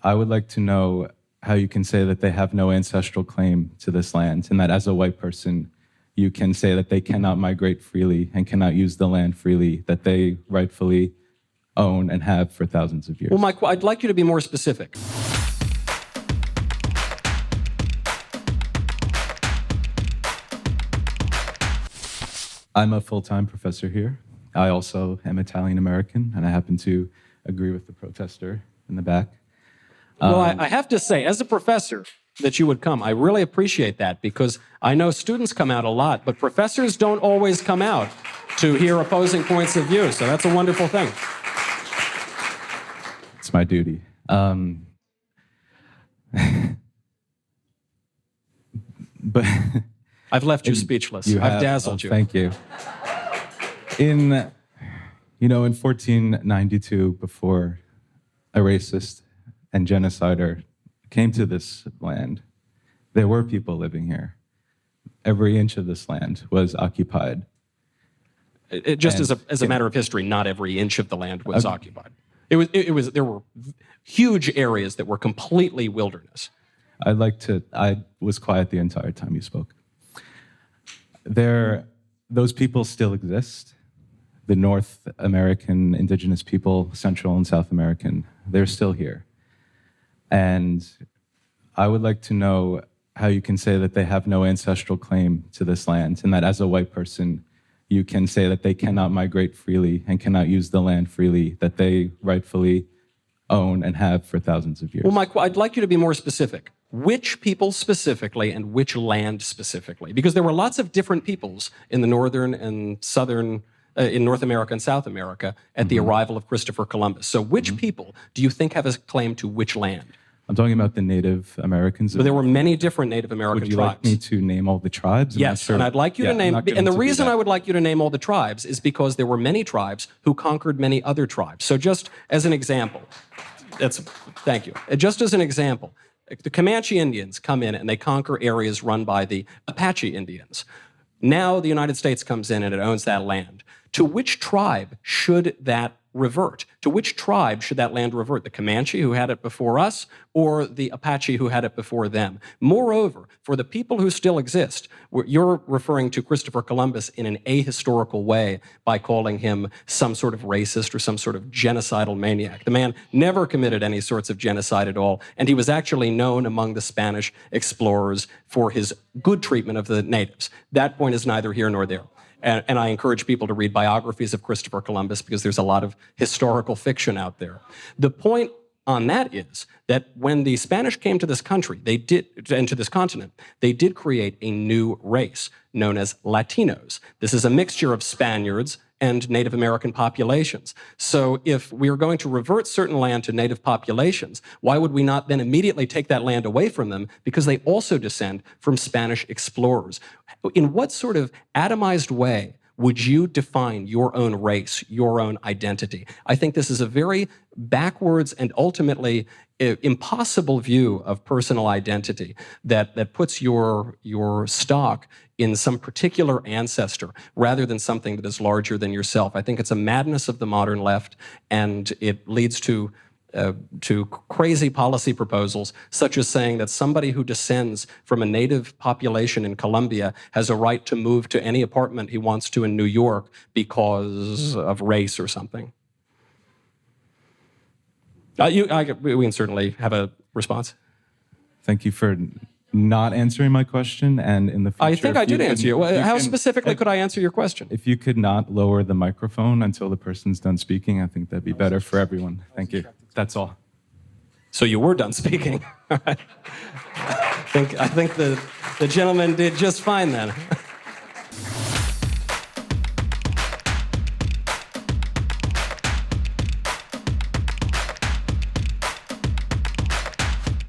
I would like to know how you can say that they have no ancestral claim to this land, and that as a white person, you can say that they cannot migrate freely and cannot use the land freely that they rightfully own and have for thousands of years. Well, Mike, I'd like you to be more specific. I'm a full-time professor here. I also am Italian-American, and I happen to agree with the protester in the back. Well, I have to say, as a professor, that you would come. I really appreciate that, because I know students come out a lot, but professors don't always come out to hear opposing points of view, so that's a wonderful thing. It's my duty. But I've left you speechless. I've dazzled you. Thank you. In 1492, before a racist and genocider came to this land, there were people living here. Every inch of this land was occupied. Just as a matter of history, not every inch of the land was occupied. There were huge areas that were completely wilderness. I was quiet the entire time you spoke. Those people still exist. The North American indigenous people, Central and South American, they're still here. And I would like to know how you can say that they have no ancestral claim to this land, and that as a white person, you can say that they cannot migrate freely and cannot use the land freely that they rightfully own and have for thousands of years. Well, Mike, I'd like you to be more specific. Which people specifically and which land specifically? Because there were lots of different peoples in the northern and southern, in North America and South America at the arrival of Christopher Columbus. So which people do you think have a claim to which land? I'm talking about the Native Americans. But there were many different Native American tribes. Would you tribes. like me to name all the tribes? Yes, and I'd like you to name, and the reason I would like you to name all the tribes is because there were many tribes who conquered many other tribes. So just as an example, thank you. Just as an example, the Comanche Indians come in and they conquer areas run by the Apache Indians. Now the United States comes in and it owns that land. To which tribe should that revert? To which tribe should that land revert? The Comanche, who had it before us, or the Apache, who had it before them? Moreover, for the people who still exist, you're referring to Christopher Columbus in an ahistorical way by calling him some sort of racist or some sort of genocidal maniac. The man never committed any sorts of genocide at all, and he was actually known among the Spanish explorers for his good treatment of the natives. That point is neither here nor there. And I encourage people to read biographies of Christopher Columbus because there's a lot of historical fiction out there. The point on that is that when the Spanish came to this country, and to this continent, they did create a new race known as Latinos. This is a mixture of Spaniards and Native American populations. So if we are going to revert certain land to Native populations, why would we not then immediately take that land away from them because they also descend from Spanish explorers? In what sort of atomized way would you define your own race, your own identity? I think this is a very backwards and ultimately impossible view of personal identity that puts your stock in some particular ancestor rather than something that is larger than yourself. I think it's a madness of the modern left, and it leads to crazy policy proposals, such as saying that somebody who descends from a native population in Colombia has a right to move to any apartment he wants to in New York because of race or something. We can certainly have a response. Thank you for not answering my question, and in the future... I think I did answer you. How specifically could I answer your question? If you could not lower the microphone until the person's done speaking, I think that'd be better for everyone. Thank you. That's all. So you were done speaking. I think the gentleman did just fine then.